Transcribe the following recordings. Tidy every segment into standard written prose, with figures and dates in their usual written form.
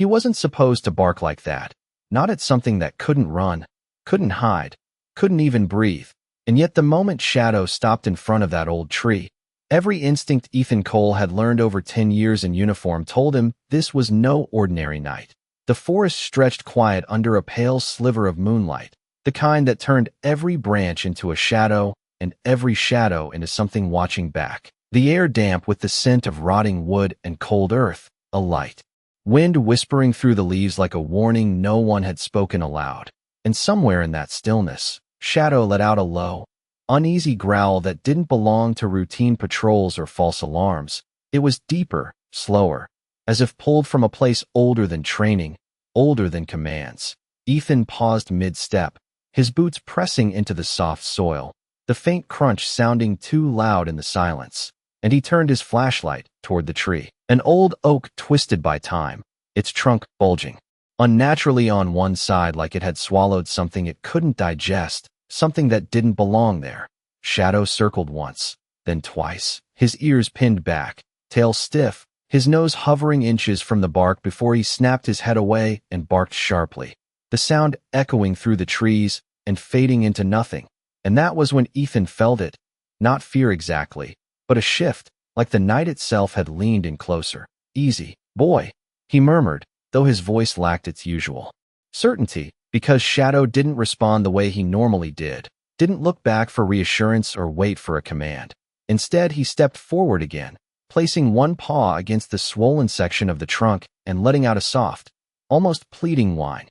He wasn't supposed to bark like that. Not at something that couldn't run, couldn't hide, couldn't even breathe. And yet the moment Shadow stopped in front of that old tree, every instinct Ethan Cole had learned over 10 years in uniform told him this was no ordinary night. The forest stretched quiet under a pale sliver of moonlight, the kind that turned every branch into a shadow and every shadow into something watching back. The air damp with the scent of rotting wood and cold earth, a light wind whispering through the leaves like a warning no one had spoken aloud. And somewhere in that stillness, Shadow let out a low, uneasy growl that didn't belong to routine patrols or false alarms. It was deeper, slower, as if pulled from a place older than training, older than commands. Ethan paused mid-step, his boots pressing into the soft soil, the faint crunch sounding too loud in the silence, and he turned his flashlight toward the tree. An old oak twisted by time, its trunk bulging unnaturally on one side like it had swallowed something it couldn't digest, something that didn't belong there. Shadow circled once, then twice, his ears pinned back, tail stiff, his nose hovering inches from the bark before he snapped his head away and barked sharply, the sound echoing through the trees and fading into nothing. And that was when Ethan felt it, not fear exactly, but a shift, like the night itself had leaned in closer. "Easy, boy," he murmured, though his voice lacked its usual certainty, because Shadow didn't respond the way he normally did, didn't look back for reassurance or wait for a command. Instead, he stepped forward again, placing one paw against the swollen section of the trunk and letting out a soft, almost pleading whine.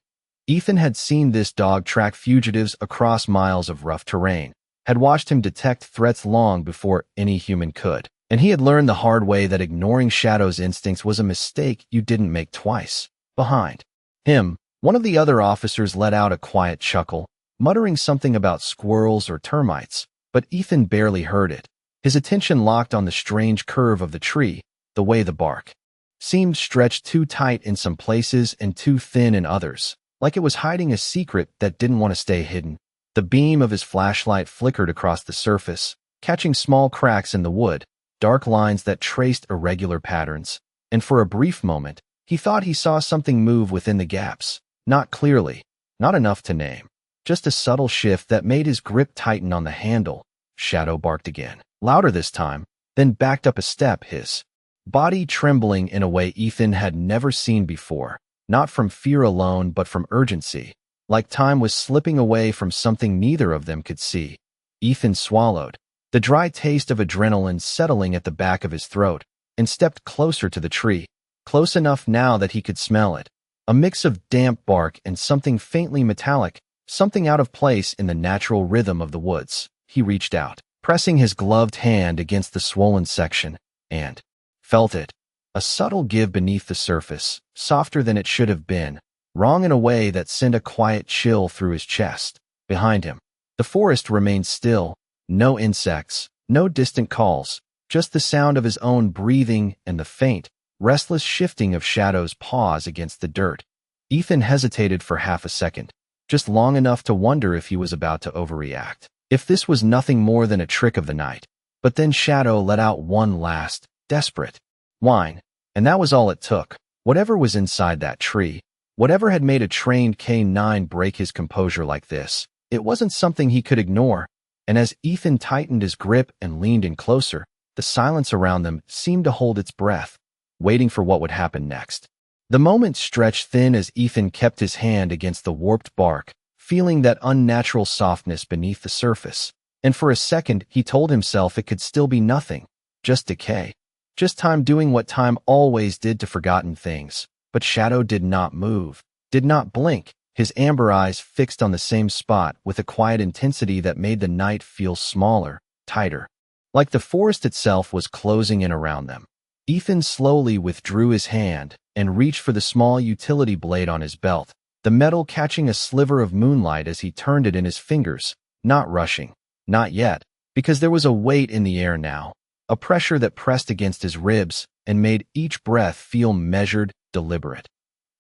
Ethan had seen this dog track fugitives across miles of rough terrain, had watched him detect threats long before any human could, and he had learned the hard way that ignoring Shadow's instincts was a mistake you didn't make twice. Behind him, one of the other officers let out a quiet chuckle, muttering something about squirrels or termites, but Ethan barely heard it. His attention locked on the strange curve of the tree, the way the bark seemed stretched too tight in some places and too thin in others, like it was hiding a secret that didn't want to stay hidden. The beam of his flashlight flickered across the surface, catching small cracks in the wood, dark lines that traced irregular patterns, and for a brief moment, he thought he saw something move within the gaps. Not clearly, not enough to name, just a subtle shift that made his grip tighten on the handle. Shadow barked again, louder this time, then backed up a step, his body trembling in a way Ethan had never seen before, not from fear alone but from urgency, like time was slipping away from something neither of them could see. Ethan swallowed, the dry taste of adrenaline settling at the back of his throat, and stepped closer to the tree, close enough now that he could smell it. A mix of damp bark and something faintly metallic, something out of place in the natural rhythm of the woods. He reached out, pressing his gloved hand against the swollen section, and felt it. A subtle give beneath the surface, softer than it should have been, wrong in a way that sent a quiet chill through his chest. Behind him, the forest remained still, no insects, no distant calls, just the sound of his own breathing and the faint, restless shifting of Shadow's paws against the dirt. Ethan hesitated for half a second, just long enough to wonder if he was about to overreact, if this was nothing more than a trick of the night. But then Shadow let out one last, desperate whine, and that was all it took. Whatever was inside that tree, whatever had made a trained K9 break his composure like this, it wasn't something he could ignore. And as Ethan tightened his grip and leaned in closer, the silence around them seemed to hold its breath, waiting for what would happen next. The moment stretched thin as Ethan kept his hand against the warped bark, feeling that unnatural softness beneath the surface. And for a second, he told himself it could still be nothing, just decay, just time doing what time always did to forgotten things. But Shadow did not move, did not blink, his amber eyes fixed on the same spot with a quiet intensity that made the night feel smaller, tighter, like the forest itself was closing in around them. Ethan slowly withdrew his hand and reached for the small utility blade on his belt, the metal catching a sliver of moonlight as he turned it in his fingers, not rushing, not yet, because there was a weight in the air now, a pressure that pressed against his ribs and made each breath feel measured, deliberate.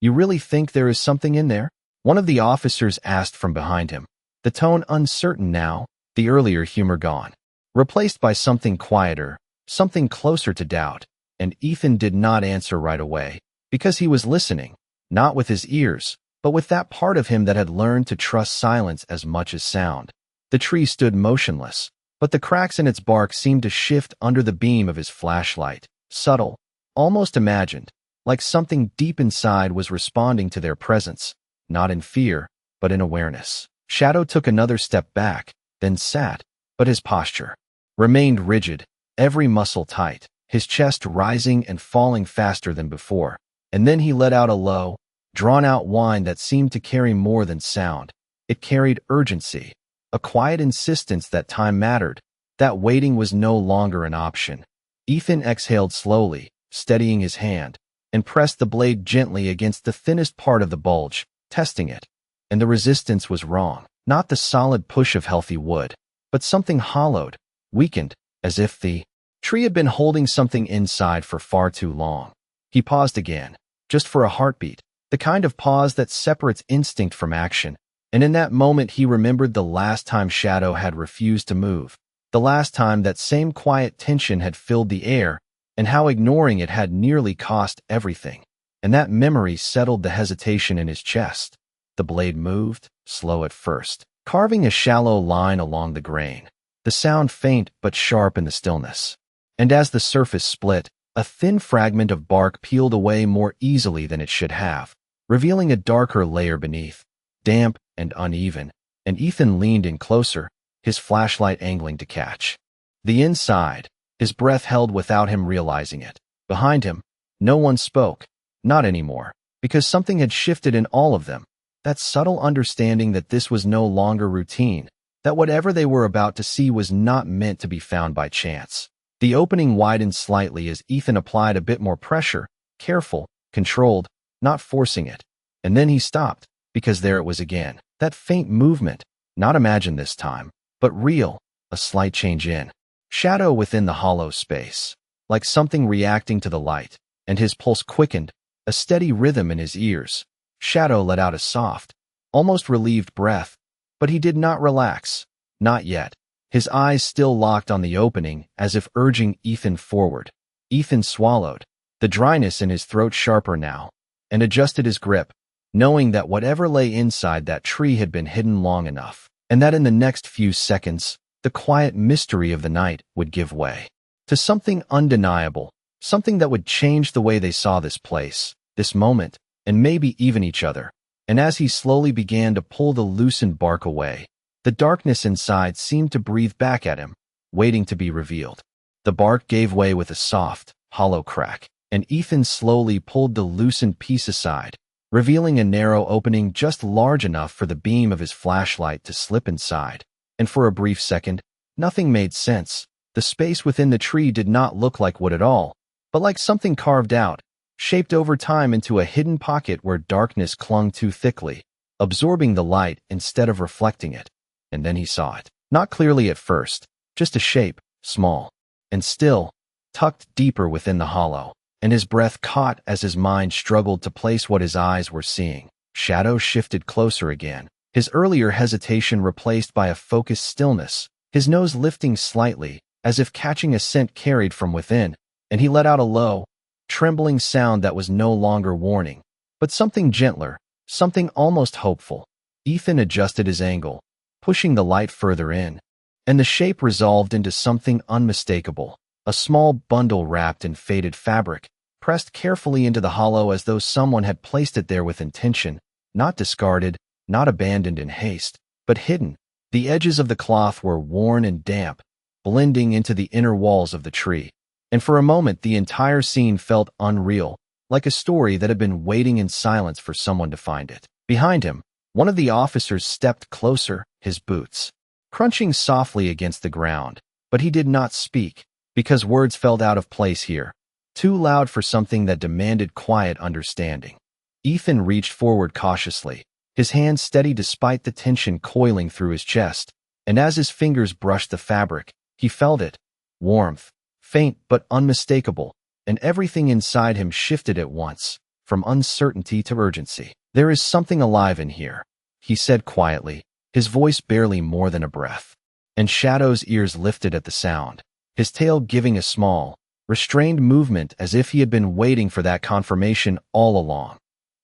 "You really think there is something in there?" one of the officers asked from behind him, the tone uncertain now, the earlier humor gone, replaced by something quieter, something closer to doubt. And Ethan did not answer right away, because he was listening, not with his ears, but with that part of him that had learned to trust silence as much as sound. The tree stood motionless, but the cracks in its bark seemed to shift under the beam of his flashlight, subtle, almost imagined, like something deep inside was responding to their presence, not in fear, but in awareness. Shadow took another step back, then sat, but his posture remained rigid, every muscle tight, his chest rising and falling faster than before. And then he let out a low, drawn-out whine that seemed to carry more than sound. It carried urgency, a quiet insistence that time mattered, that waiting was no longer an option. Ethan exhaled slowly, steadying his hand, and pressed the blade gently against the thinnest part of the bulge, testing it. And the resistance was wrong. Not the solid push of healthy wood, but something hollowed, weakened, as if the tree had been holding something inside for far too long. He paused again, just for a heartbeat, the kind of pause that separates instinct from action. And in that moment he remembered the last time Shadow had refused to move, the last time that same quiet tension had filled the air, and how ignoring it had nearly cost everything. And that memory settled the hesitation in his chest. The blade moved, slow at first, carving a shallow line along the grain, the sound faint but sharp in the stillness. And as the surface split, a thin fragment of bark peeled away more easily than it should have, revealing a darker layer beneath, damp and uneven, and Ethan leaned in closer, his flashlight angling to catch the inside, his breath held without him realizing it. Behind him, no one spoke, not anymore, because something had shifted in all of them, that subtle understanding that this was no longer routine, that whatever they were about to see was not meant to be found by chance. The opening widened slightly as Ethan applied a bit more pressure, careful, controlled, not forcing it. And then he stopped, because there it was again, that faint movement, not imagined this time, but real, a slight change in shadow within the hollow space, like something reacting to the light, and his pulse quickened, a steady rhythm in his ears. Shadow let out a soft, almost relieved breath, but he did not relax, not yet. His eyes still locked on the opening, as if urging Ethan forward. Ethan swallowed, the dryness in his throat sharper now, and adjusted his grip, knowing that whatever lay inside that tree had been hidden long enough, and that in the next few seconds, the quiet mystery of the night would give way to something undeniable, something that would change the way they saw this place, this moment, and maybe even each other. And as he slowly began to pull the loosened bark away, the darkness inside seemed to breathe back at him, waiting to be revealed. The bark gave way with a soft, hollow crack, and Ethan slowly pulled the loosened piece aside, revealing a narrow opening just large enough for the beam of his flashlight to slip inside. And for a brief second, nothing made sense. The space within the tree did not look like wood at all, but like something carved out, shaped over time into a hidden pocket where darkness clung too thickly, absorbing the light instead of reflecting it. And then he saw it. Not clearly at first, just a shape, small and still, tucked deeper within the hollow, and his breath caught as his mind struggled to place what his eyes were seeing. Shadow shifted closer again, his earlier hesitation replaced by a focused stillness, his nose lifting slightly, as if catching a scent carried from within, and he let out a low, trembling sound that was no longer warning, but something gentler, something almost hopeful. Ethan adjusted his angle, pushing the light further in, and the shape resolved into something unmistakable, a small bundle wrapped in faded fabric, pressed carefully into the hollow as though someone had placed it there with intention, not discarded, not abandoned in haste, but hidden. The edges of the cloth were worn and damp, blending into the inner walls of the tree, and for a moment the entire scene felt unreal, like a story that had been waiting in silence for someone to find it. Behind him, one of the officers stepped closer, his boots crunching softly against the ground, but he did not speak, because words felt out of place here, too loud for something that demanded quiet understanding. Ethan reached forward cautiously, his hand steady despite the tension coiling through his chest, and as his fingers brushed the fabric, he felt it, warmth, faint but unmistakable, and everything inside him shifted at once, from uncertainty to urgency. "There is something alive in here," he said quietly, his voice barely more than a breath. And Shadow's ears lifted at the sound, his tail giving a small, restrained movement as if he had been waiting for that confirmation all along.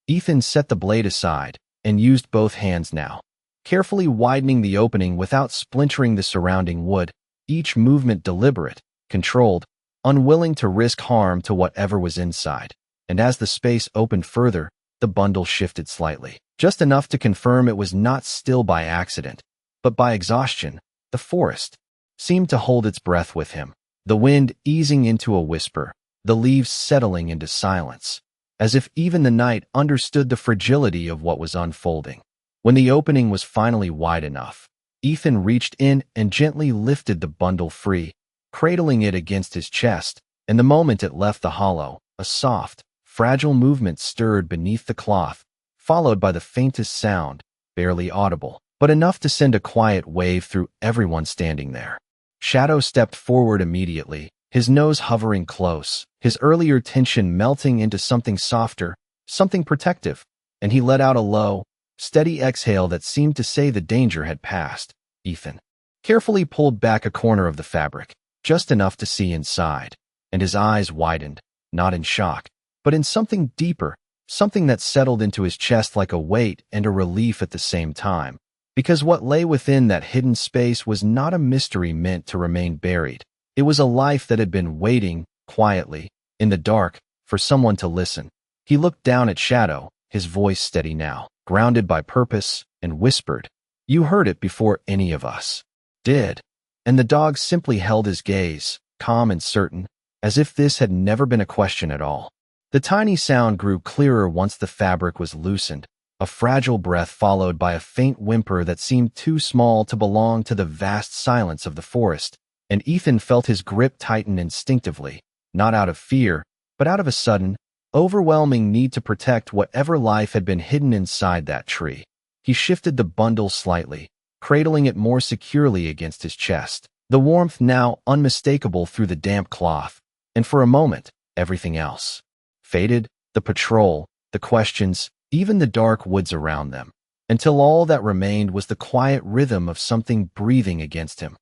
Ethan set the blade aside and used both hands now, carefully widening the opening without splintering the surrounding wood, each movement deliberate, controlled, unwilling to risk harm to whatever was inside. And as the space opened further, the bundle shifted slightly, just enough to confirm it was not still by accident, but by exhaustion. The forest seemed to hold its breath with him, the wind easing into a whisper, the leaves settling into silence, as if even the night understood the fragility of what was unfolding. When the opening was finally wide enough, Ethan reached in and gently lifted the bundle free, cradling it against his chest, and the moment it left the hollow, a soft, fragile movement stirred beneath the cloth, followed by the faintest sound, barely audible, but enough to send a quiet wave through everyone standing there. Shadow stepped forward immediately, his nose hovering close, his earlier tension melting into something softer, something protective, and he let out a low, steady exhale that seemed to say the danger had passed. Ethan carefully pulled back a corner of the fabric, just enough to see inside, and his eyes widened, not in shock, but in something deeper, something that settled into his chest like a weight and a relief at the same time. Because what lay within that hidden space was not a mystery meant to remain buried. It was a life that had been waiting, quietly, in the dark, for someone to listen. He looked down at Shadow, his voice steady now, grounded by purpose, and whispered, "You heard it before any of us did." And the dog simply held his gaze, calm and certain, as if this had never been a question at all. The tiny sound grew clearer once the fabric was loosened, a fragile breath followed by a faint whimper that seemed too small to belong to the vast silence of the forest, and Ethan felt his grip tighten instinctively, not out of fear, but out of a sudden, overwhelming need to protect whatever life had been hidden inside that tree. He shifted the bundle slightly, cradling it more securely against his chest, the warmth now unmistakable through the damp cloth, and for a moment, everything else faded, the patrol, the questions, even the dark woods around them, until all that remained was the quiet rhythm of something breathing against him.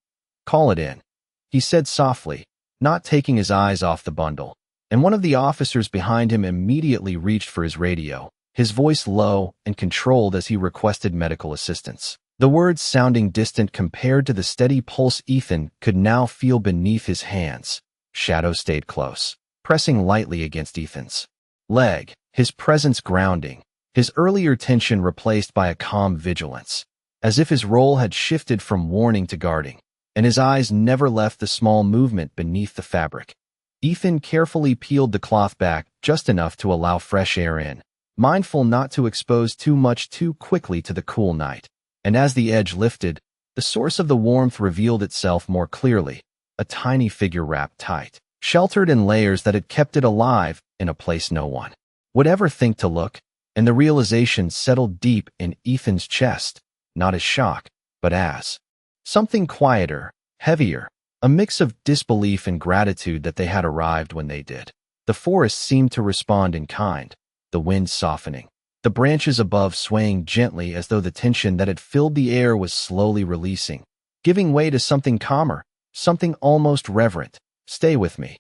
"Call it in," he said softly, not taking his eyes off the bundle, and one of the officers behind him immediately reached for his radio, his voice low and controlled as he requested medical assistance. The words sounding distant compared to the steady pulse Ethan could now feel beneath his hands. Shadow stayed close, pressing lightly against Ethan's leg, his presence grounding, his earlier tension replaced by a calm vigilance, as if his role had shifted from warning to guarding, and his eyes never left the small movement beneath the fabric. Ethan carefully peeled the cloth back just enough to allow fresh air in, mindful not to expose too much too quickly to the cool night. And as the edge lifted, the source of the warmth revealed itself more clearly, a tiny figure wrapped tight, sheltered in layers that had kept it alive in a place no one would ever think to look, and the realization settled deep in Ethan's chest, not as shock, but as something quieter, heavier, a mix of disbelief and gratitude that they had arrived when they did. The forest seemed to respond in kind, the wind softening, the branches above swaying gently as though the tension that had filled the air was slowly releasing, giving way to something calmer, something almost reverent. "Stay with me,"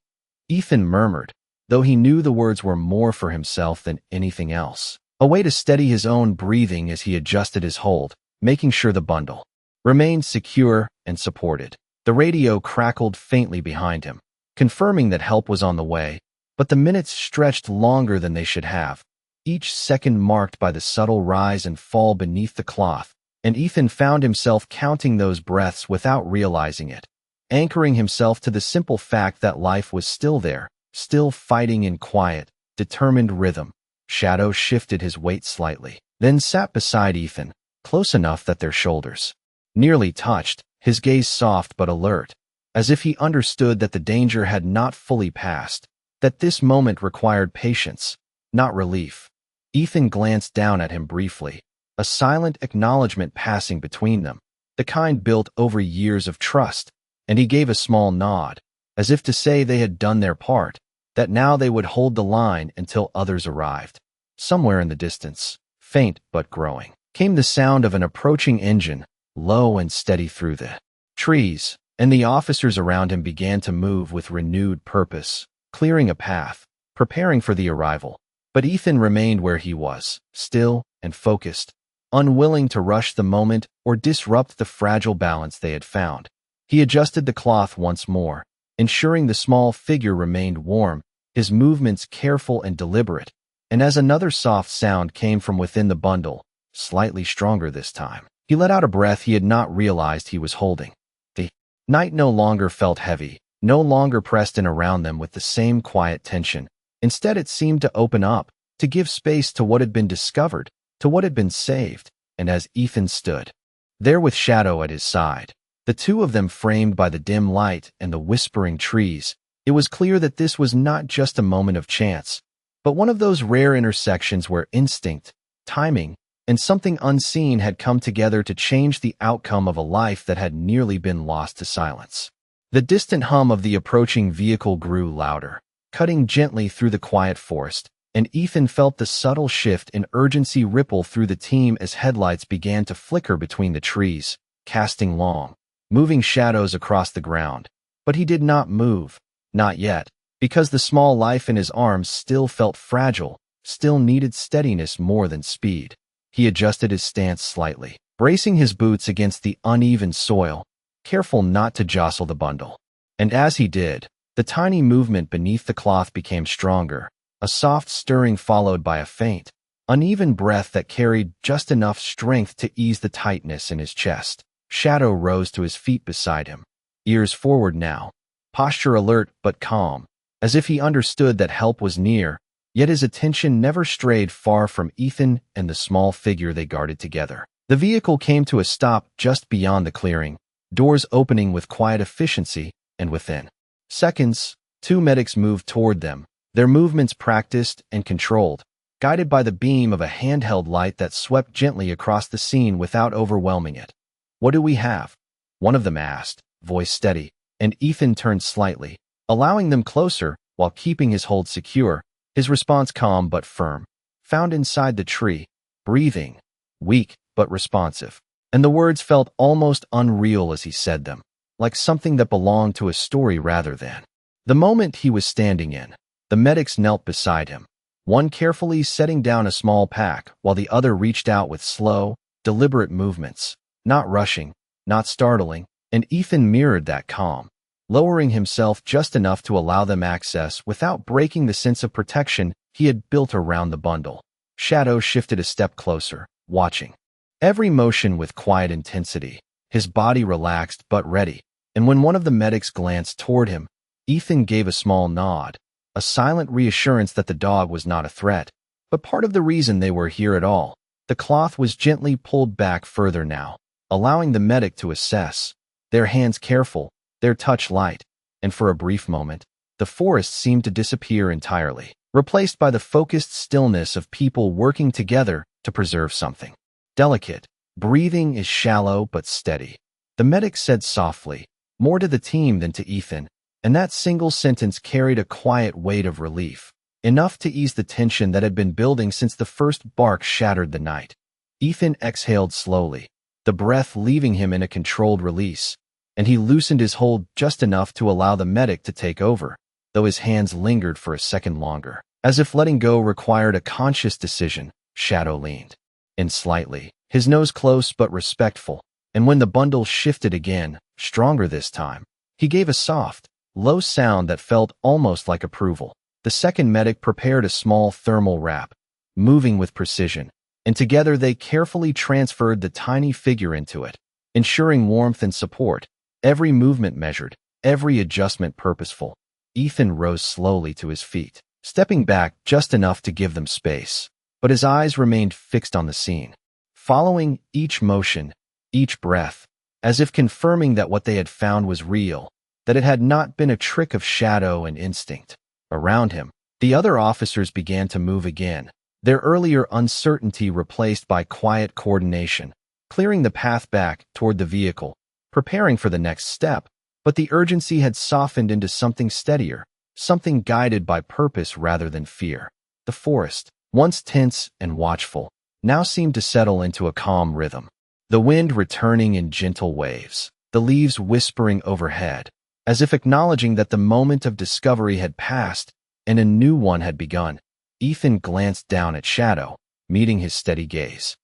Ethan murmured, though he knew the words were more for himself than anything else, a way to steady his own breathing as he adjusted his hold, making sure the bundle remained secure and supported. The radio crackled faintly behind him, confirming that help was on the way, but the minutes stretched longer than they should have, each second marked by the subtle rise and fall beneath the cloth, and Ethan found himself counting those breaths without realizing it, anchoring himself to the simple fact that life was still there, still fighting in quiet, determined rhythm. Shadow shifted his weight slightly, then sat beside Ethan, close enough that their shoulders nearly touched, his gaze soft but alert, as if he understood that the danger had not fully passed, that this moment required patience, not relief. Ethan glanced down at him briefly, a silent acknowledgement passing between them, the kind built over years of trust, and he gave a small nod, as if to say they had done their part, that now they would hold the line until others arrived. Somewhere in the distance, faint but growing, came the sound of an approaching engine, low and steady through the trees, and the officers around him began to move with renewed purpose, clearing a path, preparing for the arrival. But Ethan remained where he was, still and focused, unwilling to rush the moment or disrupt the fragile balance they had found. He adjusted the cloth once more, ensuring the small figure remained warm, his movements careful and deliberate, and as another soft sound came from within the bundle, slightly stronger this time, he let out a breath he had not realized he was holding. The night no longer felt heavy, no longer pressed in around them with the same quiet tension. Instead, it seemed to open up, to give space to what had been discovered, to what had been saved, and as Ethan stood there with Shadow at his side, the two of them framed by the dim light and the whispering trees, it was clear that this was not just a moment of chance, but one of those rare intersections where instinct, timing, and something unseen had come together to change the outcome of a life that had nearly been lost to silence. The distant hum of the approaching vehicle grew louder, cutting gently through the quiet forest, and Ethan felt the subtle shift in urgency ripple through the team as headlights began to flicker between the trees, casting long, moving shadows across the ground. But he did not move, not yet, because the small life in his arms still felt fragile, still needed steadiness more than speed. He adjusted his stance slightly, bracing his boots against the uneven soil, careful not to jostle the bundle. And as he did, the tiny movement beneath the cloth became stronger, a soft stirring followed by a faint, uneven breath that carried just enough strength to ease the tightness in his chest. Shadow rose to his feet beside him, ears forward now, posture alert but calm, as if he understood that help was near, yet his attention never strayed far from Ethan and the small figure they guarded together. The vehicle came to a stop just beyond the clearing, doors opening with quiet efficiency, and within seconds, two medics moved toward them, their movements practiced and controlled, guided by the beam of a handheld light that swept gently across the scene without overwhelming it. "What do we have?" one of them asked, voice steady, and Ethan turned slightly, allowing them closer while keeping his hold secure, his response calm but firm. "Found inside the tree, breathing, weak but responsive." And the words felt almost unreal as he said them, like something that belonged to a story rather than the moment he was standing in. The medics knelt beside him, one carefully setting down a small pack while the other reached out with slow, deliberate movements, not rushing, not startling, and Ethan mirrored that calm, lowering himself just enough to allow them access without breaking the sense of protection he had built around the bundle. Shadow shifted a step closer, watching every motion with quiet intensity, his body relaxed but ready, and when one of the medics glanced toward him, Ethan gave a small nod, a silent reassurance that the dog was not a threat, but part of the reason they were here at all. The cloth was gently pulled back further now, allowing the medic to assess, their hands careful, their touch light, and for a brief moment, the forest seemed to disappear entirely, replaced by the focused stillness of people working together to preserve something delicate. "Breathing is shallow but steady," the medic said softly, more to the team than to Ethan, and that single sentence carried a quiet weight of relief, enough to ease the tension that had been building since the first bark shattered the night. Ethan exhaled slowly, the breath leaving him in a controlled release, and he loosened his hold just enough to allow the medic to take over, though his hands lingered for a second longer. As if letting go required a conscious decision, Shadow leaned in slightly, his nose close but respectful, and when the bundle shifted again, stronger this time, he gave a soft, low sound that felt almost like approval. The second medic prepared a small thermal wrap, moving with precision, and together they carefully transferred the tiny figure into it, ensuring warmth and support, every movement measured, every adjustment purposeful. Ethan rose slowly to his feet, stepping back just enough to give them space, but his eyes remained fixed on the scene, following each motion, each breath, as if confirming that what they had found was real, that it had not been a trick of shadow and instinct. Around him, the other officers began to move again, their earlier uncertainty replaced by quiet coordination, clearing the path back toward the vehicle, preparing for the next step, but the urgency had softened into something steadier, something guided by purpose rather than fear. The forest, once tense and watchful, now seemed to settle into a calm rhythm, the wind returning in gentle waves, the leaves whispering overhead, as if acknowledging that the moment of discovery had passed and a new one had begun. Ethan glanced down at Shadow, meeting his steady gaze.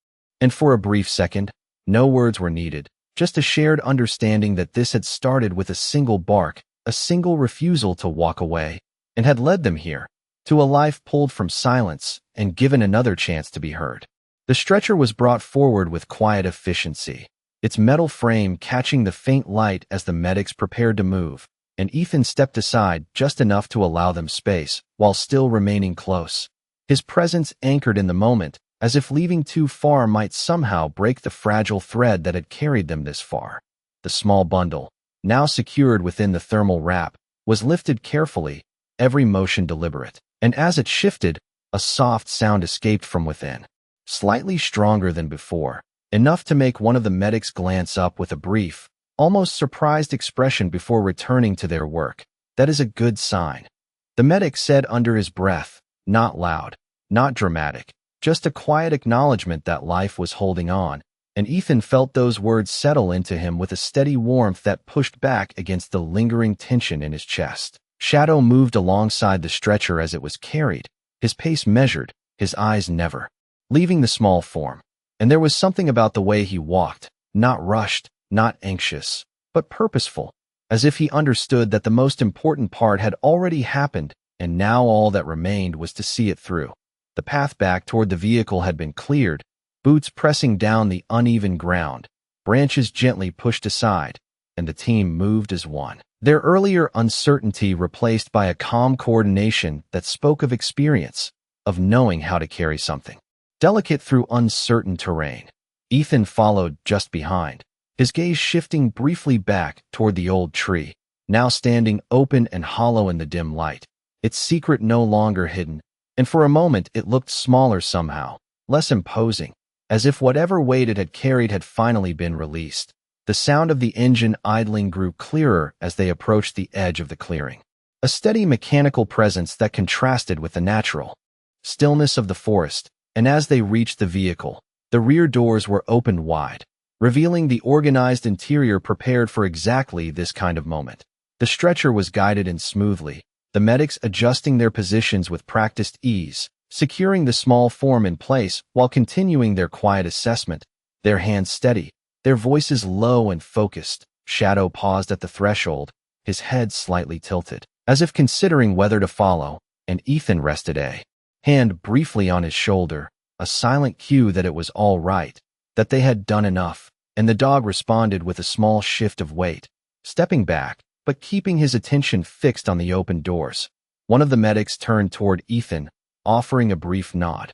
And for a brief second, no words were needed, just a shared understanding that this had started with a single bark, a single refusal to walk away, and had led them here, to a life pulled from silence and given another chance to be heard. The stretcher was brought forward with quiet efficiency, its metal frame catching the faint light as the medics prepared to move, and Ethan stepped aside just enough to allow them space, while still remaining close. His presence anchored in the moment, as if leaving too far might somehow break the fragile thread that had carried them this far. The small bundle, now secured within the thermal wrap, was lifted carefully, every motion deliberate, and as it shifted, a soft sound escaped from within, slightly stronger than before, enough to make one of the medics glance up with a brief, almost surprised expression before returning to their work. "That is a good sign," the medic said under his breath, not loud, not dramatic, just a quiet acknowledgement that life was holding on, and Ethan felt those words settle into him with a steady warmth that pushed back against the lingering tension in his chest. Shadow moved alongside the stretcher as it was carried, his pace measured, his eyes never leaving the small form. And there was something about the way he walked, not rushed, not anxious, but purposeful, as if he understood that the most important part had already happened, and now all that remained was to see it through. The path back toward the vehicle had been cleared, boots pressing down the uneven ground, branches gently pushed aside, and the team moved as one. Their earlier uncertainty replaced by a calm coordination that spoke of experience, of knowing how to carry something delicate through uncertain terrain. Ethan followed just behind, his gaze shifting briefly back toward the old tree, now standing open and hollow in the dim light, its secret no longer hidden, and for a moment it looked smaller somehow, less imposing, as if whatever weight it had carried had finally been released. The sound of the engine idling grew clearer as they approached the edge of the clearing, a steady mechanical presence that contrasted with the natural stillness of the forest. And as they reached the vehicle, the rear doors were opened wide, revealing the organized interior prepared for exactly this kind of moment. The stretcher was guided in smoothly, the medics adjusting their positions with practiced ease, securing the small form in place while continuing their quiet assessment, their hands steady, their voices low and focused. Shadow paused at the threshold, his head slightly tilted, as if considering whether to follow, and Ethan rested a hand briefly on his shoulder, a silent cue that it was all right, that they had done enough, and the dog responded with a small shift of weight, stepping back, but keeping his attention fixed on the open doors. One of the medics turned toward Ethan, offering a brief nod.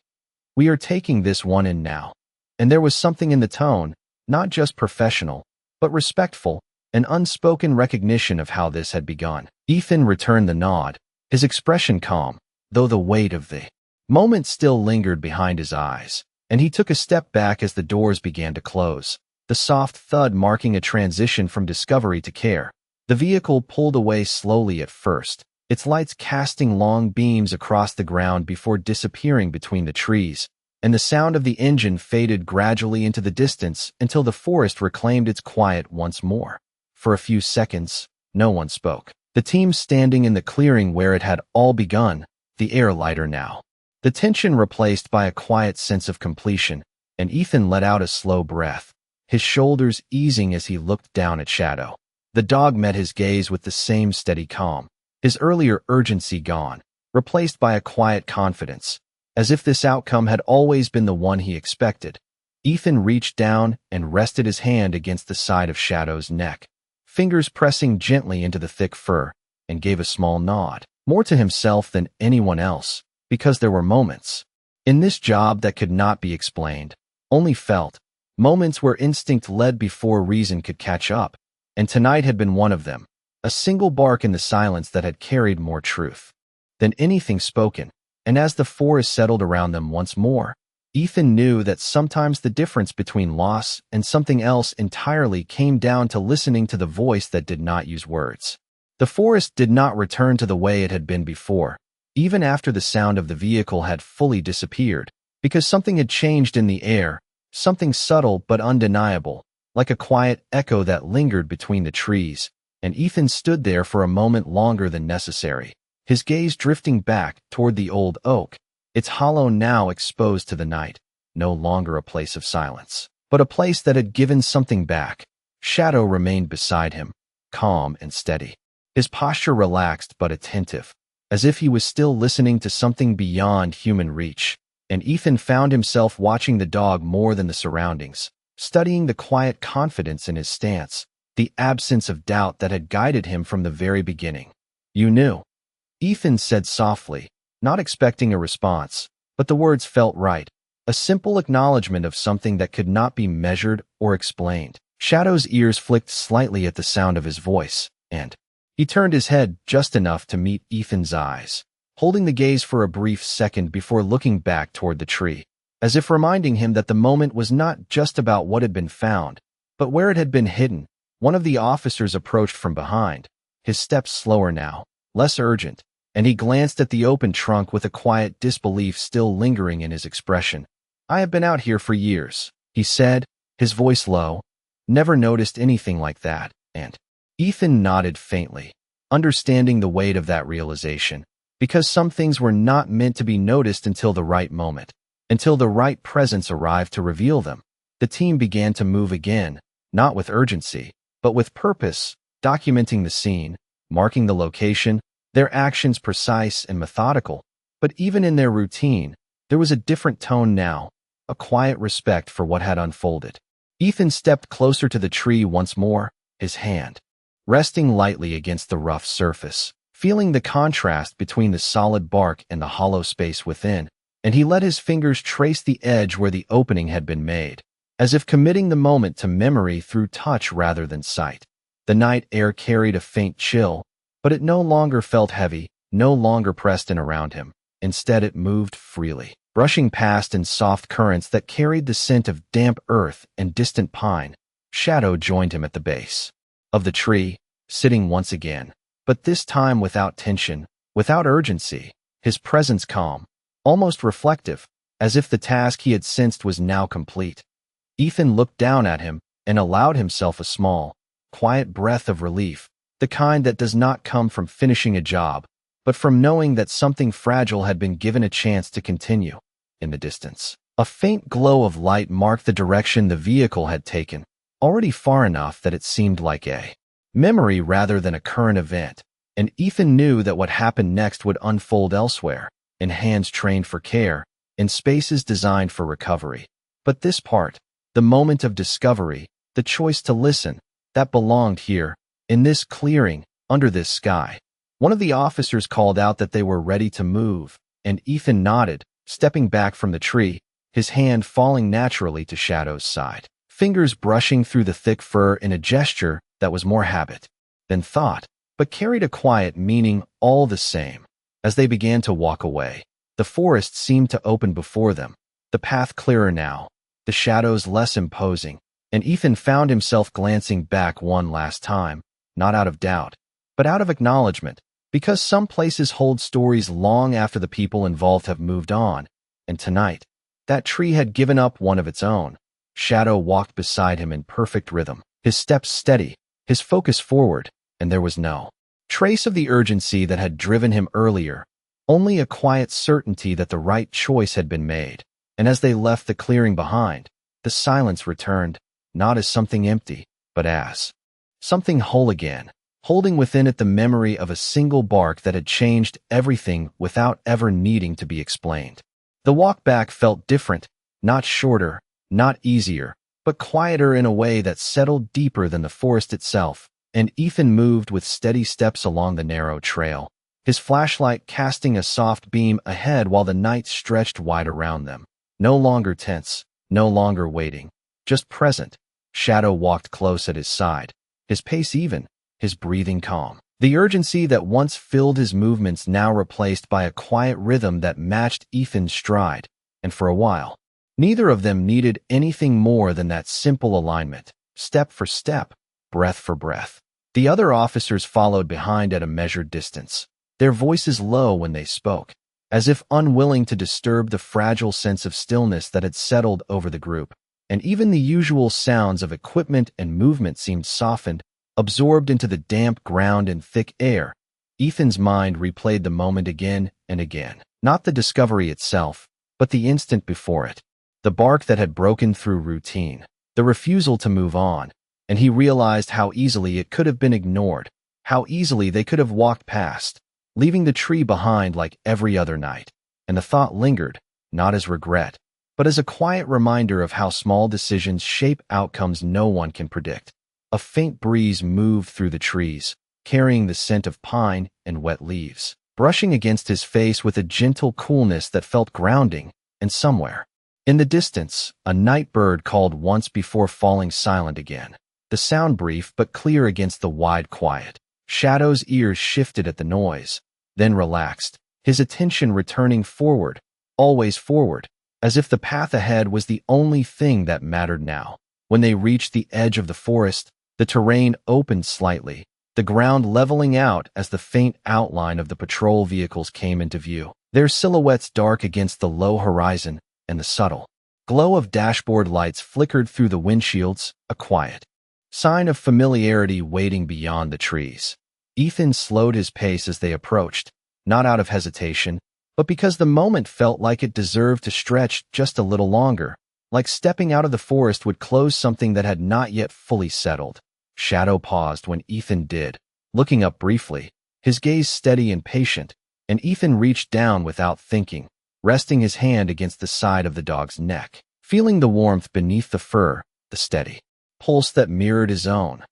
"We are taking this one in now." And there was something in the tone, not just professional, but respectful, an unspoken recognition of how this had begun. Ethan returned the nod, his expression calm, though the weight of the moment still lingered behind his eyes, and he took a step back as the doors began to close, the soft thud marking a transition from discovery to care. The vehicle pulled away slowly at first, its lights casting long beams across the ground before disappearing between the trees, and the sound of the engine faded gradually into the distance until the forest reclaimed its quiet once more. For a few seconds, no one spoke. The team standing in the clearing where it had all begun, the air lighter now, the tension replaced by a quiet sense of completion, and Ethan let out a slow breath, his shoulders easing as he looked down at Shadow. The dog met his gaze with the same steady calm, his earlier urgency gone, replaced by a quiet confidence, as if this outcome had always been the one he expected. Ethan reached down and rested his hand against the side of Shadow's neck, fingers pressing gently into the thick fur, and gave a small nod, more to himself than anyone else, because there were moments in this job that could not be explained, only felt, moments where instinct led before reason could catch up, and tonight had been one of them, a single bark in the silence that had carried more truth than anything spoken. And as the forest settled around them once more, Ethan knew that sometimes the difference between loss and something else entirely came down to listening to the voice that did not use words. The forest did not return to the way it had been before, even after the sound of the vehicle had fully disappeared, because something had changed in the air, something subtle but undeniable, like a quiet echo that lingered between the trees, and Ethan stood there for a moment longer than necessary, his gaze drifting back toward the old oak, its hollow now exposed to the night, no longer a place of silence, but a place that had given something back. Shadow remained beside him, calm and steady, his posture relaxed but attentive, as if he was still listening to something beyond human reach. And Ethan found himself watching the dog more than the surroundings, studying the quiet confidence in his stance, the absence of doubt that had guided him from the very beginning. "You knew," Ethan said softly, not expecting a response, but the words felt right, a simple acknowledgement of something that could not be measured or explained. Shadow's ears flicked slightly at the sound of his voice, and he turned his head just enough to meet Ethan's eyes, holding the gaze for a brief second before looking back toward the tree, as if reminding him that the moment was not just about what had been found, but where it had been hidden. One of the officers approached from behind, his steps slower now, less urgent, and he glanced at the open trunk with a quiet disbelief still lingering in his expression. "I have been out here for years," he said, his voice low. "Never noticed anything like that," and Ethan nodded faintly, understanding the weight of that realization, because some things were not meant to be noticed until the right moment, until the right presence arrived to reveal them. The team began to move again, not with urgency, but with purpose, documenting the scene, marking the location, their actions precise and methodical. But even in their routine, there was a different tone now, a quiet respect for what had unfolded. Ethan stepped closer to the tree once more, his hand resting lightly against the rough surface, feeling the contrast between the solid bark and the hollow space within, and he let his fingers trace the edge where the opening had been made, as if committing the moment to memory through touch rather than sight. The night air carried a faint chill, but it no longer felt heavy, no longer pressed in around him. Instead, it moved freely, brushing past in soft currents that carried the scent of damp earth and distant pine. Shadow joined him at the base of the tree, sitting once again, but this time without tension, without urgency, his presence calm, almost reflective, as if the task he had sensed was now complete. Ethan looked down at him and allowed himself a small, quiet breath of relief, the kind that does not come from finishing a job, but from knowing that something fragile had been given a chance to continue. In the distance, a faint glow of light marked the direction the vehicle had taken, already far enough that it seemed like a memory rather than a current event, and Ethan knew that what happened next would unfold elsewhere, in hands trained for care, in spaces designed for recovery. But this part, the moment of discovery, the choice to listen, that belonged here, in this clearing, under this sky. One of the officers called out that they were ready to move, and Ethan nodded, stepping back from the tree, his hand falling naturally to Shadow's side, fingers brushing through the thick fur in a gesture that was more habit than thought, but carried a quiet meaning all the same. As they began to walk away, the forest seemed to open before them, the path clearer now, the shadows less imposing, and Ethan found himself glancing back one last time, not out of doubt, but out of acknowledgement, because some places hold stories long after the people involved have moved on, and tonight, that tree had given up one of its own. Shadow walked beside him in perfect rhythm, his steps steady, his focus forward, and there was no trace of the urgency that had driven him earlier, only a quiet certainty that the right choice had been made. And as they left the clearing behind, the silence returned, not as something empty, but as something whole again, holding within it the memory of a single bark that had changed everything without ever needing to be explained. The walk back felt different, not shorter, not easier, but quieter in a way that settled deeper than the forest itself, and Ethan moved with steady steps along the narrow trail, his flashlight casting a soft beam ahead while the night stretched wide around them. No longer tense, no longer waiting, just present. Shadow walked close at his side, his pace even, his breathing calm. The urgency that once filled his movements now replaced by a quiet rhythm that matched Ethan's stride, and for a while, neither of them needed anything more than that simple alignment, step for step, breath for breath. The other officers followed behind at a measured distance, their voices low when they spoke, as if unwilling to disturb the fragile sense of stillness that had settled over the group, and even the usual sounds of equipment and movement seemed softened, absorbed into the damp ground and thick air. Ethan's mind replayed the moment again and again, Not the discovery itself, but the instant before it. The bark that had broken through routine. The refusal to move on. And he realized how easily it could have been ignored. How easily they could have walked past, leaving the tree behind like every other night. And the thought lingered, not as regret, but as a quiet reminder of how small decisions shape outcomes no one can predict. A faint breeze moved through the trees, carrying the scent of pine and wet leaves, brushing against his face with a gentle coolness that felt grounding. And somewhere, in the distance, a night bird called once before falling silent again. The sound brief but clear against the wide quiet. Shadow's ears shifted at the noise, then relaxed, his attention returning forward, always forward, as if the path ahead was the only thing that mattered now. When they reached the edge of the forest, the terrain opened slightly, the ground leveling out as the faint outline of the patrol vehicles came into view, their silhouettes dark against the low horizon, and the subtle glow of dashboard lights flickered through the windshields, a quiet sign of familiarity waiting beyond the trees. Ethan slowed his pace as they approached, not out of hesitation, but because the moment felt like it deserved to stretch just a little longer, like stepping out of the forest would close something that had not yet fully settled. Shadow paused when Ethan did, looking up briefly, his gaze steady and patient, and Ethan reached down without thinking, resting his hand against the side of the dog's neck, feeling the warmth beneath the fur, the steady pulse that mirrored his own.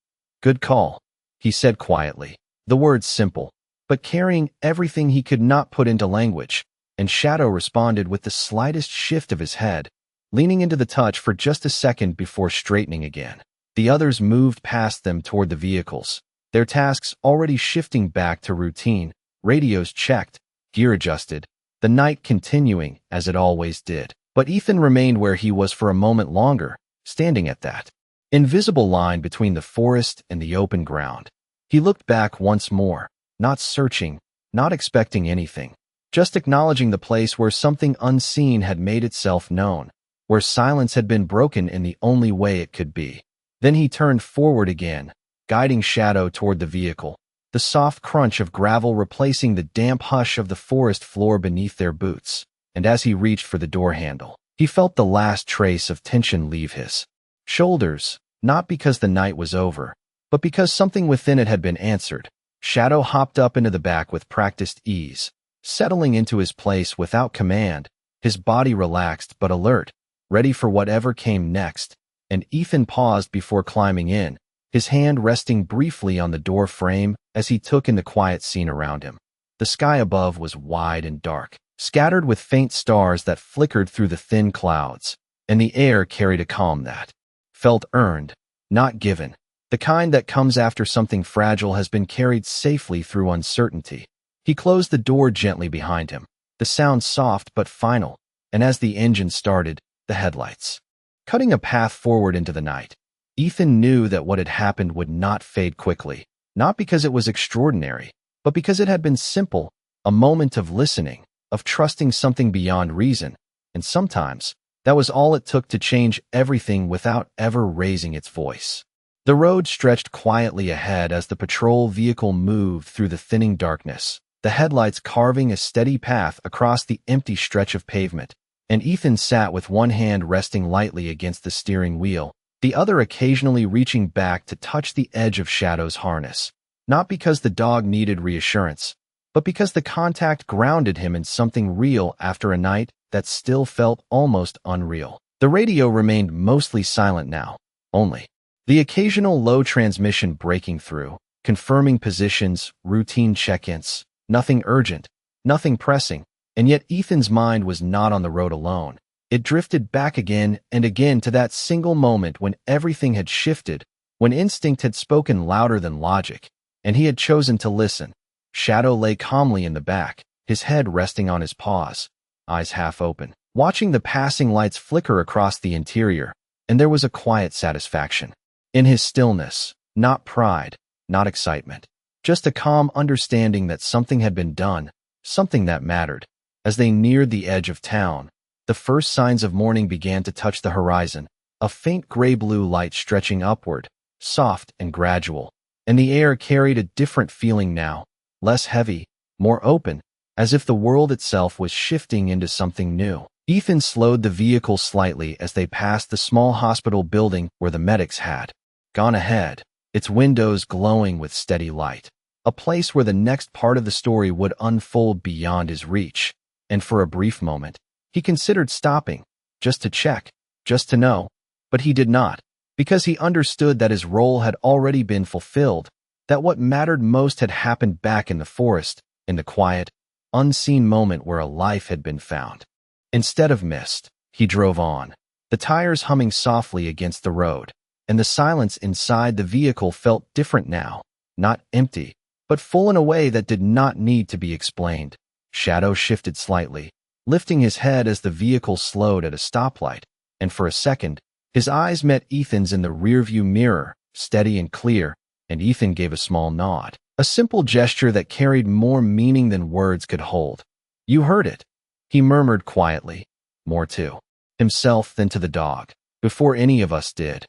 "Good call," he said quietly, the words simple, but carrying everything he could not put into language, and Shadow responded with the slightest shift of his head, leaning into the touch for just a second before straightening again. The others moved past them toward the vehicles, their tasks already shifting back to routine, radios checked, gear adjusted, the night continuing as it always did. But Ethan remained where he was for a moment longer, standing at that invisible line between the forest and the open ground. He looked back once more, not searching, not expecting anything, just acknowledging the place where something unseen had made itself known, where silence had been broken in the only way it could be. Then he turned forward again, guiding Shadow toward the vehicle, the soft crunch of gravel replacing the damp hush of the forest floor beneath their boots. And as he reached for the door handle, he felt the last trace of tension leave his shoulders, not because the night was over, but because something within it had been answered. Shadow hopped up into the back with practiced ease, settling into his place without command, his body relaxed but alert, ready for whatever came next. And Ethan paused before climbing in, his hand resting briefly on the door frame as he took in the quiet scene around him. The sky above was wide and dark, scattered with faint stars that flickered through the thin clouds, and the air carried a calm that felt earned, not given, the kind that comes after something fragile has been carried safely through uncertainty. He closed the door gently behind him, the sound soft but final, and as the engine started, the headlights cutting a path forward into the night. Ethan knew that what had happened would not fade quickly, not because it was extraordinary, but because it had been simple, a moment of listening, of trusting something beyond reason, and sometimes that was all it took to change everything without ever raising its voice. The road stretched quietly ahead as the patrol vehicle moved through the thinning darkness, the headlights carving a steady path across the empty stretch of pavement, and Ethan sat with one hand resting lightly against the steering wheel, the other occasionally reaching back to touch the edge of Shadow's harness, not because the dog needed reassurance, but because the contact grounded him in something real after a night that still felt almost unreal. The radio remained mostly silent now, only the occasional low transmission breaking through, confirming positions, routine check-ins, nothing urgent, nothing pressing, and yet Ethan's mind was not on the road alone. It drifted back again and again to that single moment when everything had shifted, when instinct had spoken louder than logic, and he had chosen to listen. Shadow lay calmly in the back, his head resting on his paws, eyes half open, watching the passing lights flicker across the interior, and there was a quiet satisfaction in his stillness, not pride, not excitement, just a calm understanding that something had been done, something that mattered. As they neared the edge of town, the first signs of morning began to touch the horizon, a faint gray-blue light stretching upward, soft and gradual, and the air carried a different feeling now, less heavy, more open, as if the world itself was shifting into something new. Ethan slowed the vehicle slightly as they passed the small hospital building where the medics had gone ahead, its windows glowing with steady light. A place where the next part of the story would unfold beyond his reach. And for a brief moment, he considered stopping, just to check, just to know. But he did not, because he understood that his role had already been fulfilled, that what mattered most had happened back in the forest, in the quiet, unseen moment where a life had been found. Instead of mist, he drove on, the tires humming softly against the road, and the silence inside the vehicle felt different now, not empty, but full in a way that did not need to be explained. Shadow shifted slightly, lifting his head as the vehicle slowed at a stoplight, and for a second, his eyes met Ethan's in the rearview mirror, steady and clear, and Ethan gave a small nod, a simple gesture that carried more meaning than words could hold. "You heard it," he murmured quietly, more to himself than to the dog, "before any of us did."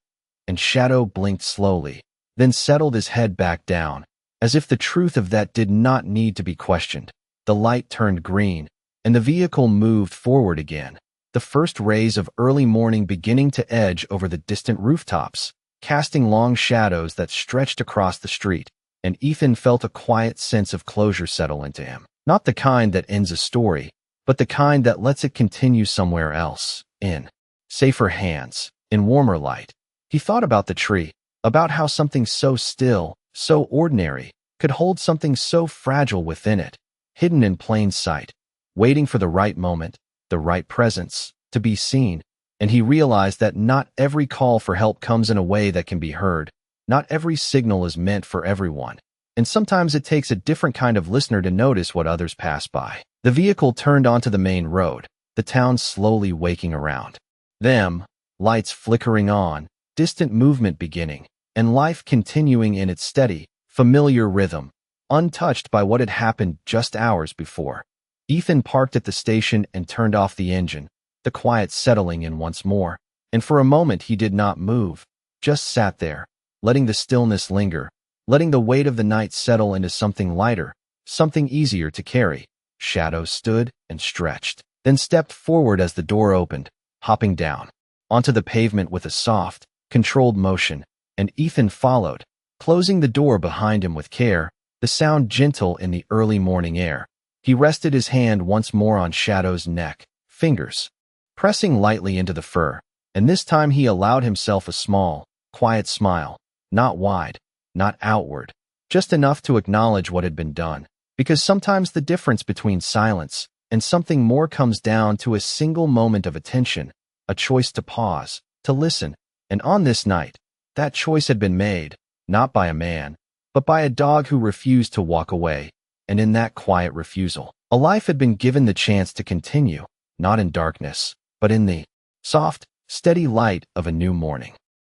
And Shadow blinked slowly, then settled his head back down, as if the truth of that did not need to be questioned. The light turned green, and the vehicle moved forward again, the first rays of early morning beginning to edge over the distant rooftops, casting long shadows that stretched across the street, and Ethan felt a quiet sense of closure settle into him. Not the kind that ends a story, but the kind that lets it continue somewhere else, in safer hands, in warmer light. He thought about the tree, about how something so still, so ordinary, could hold something so fragile within it, hidden in plain sight, waiting for the right moment, the right presence, to be seen. And he realized that not every call for help comes in a way that can be heard. Not every signal is meant for everyone. And sometimes it takes a different kind of listener to notice what others pass by. The vehicle turned onto the main road, the town slowly waking around them, lights flickering on, distant movement beginning, and life continuing in its steady, familiar rhythm, untouched by what had happened just hours before. Ethan parked at the station and turned off the engine, the quiet settling in once more, and for a moment he did not move, just sat there, letting the stillness linger, letting the weight of the night settle into something lighter, something easier to carry. Shadow stood and stretched, then stepped forward as the door opened, hopping down onto the pavement with a soft, controlled motion, and Ethan followed, closing the door behind him with care, the sound gentle in the early morning air. He rested his hand once more on Shadow's neck, fingers pressing lightly into the fur, and this time he allowed himself a small, quiet smile, not wide, not outward, just enough to acknowledge what had been done, because sometimes the difference between silence and something more comes down to a single moment of attention, a choice to pause, to listen, and on this night, that choice had been made, not by a man, but by a dog who refused to walk away, and in that quiet refusal, a life had been given the chance to continue, not in darkness, but in the soft, steady light of a new morning.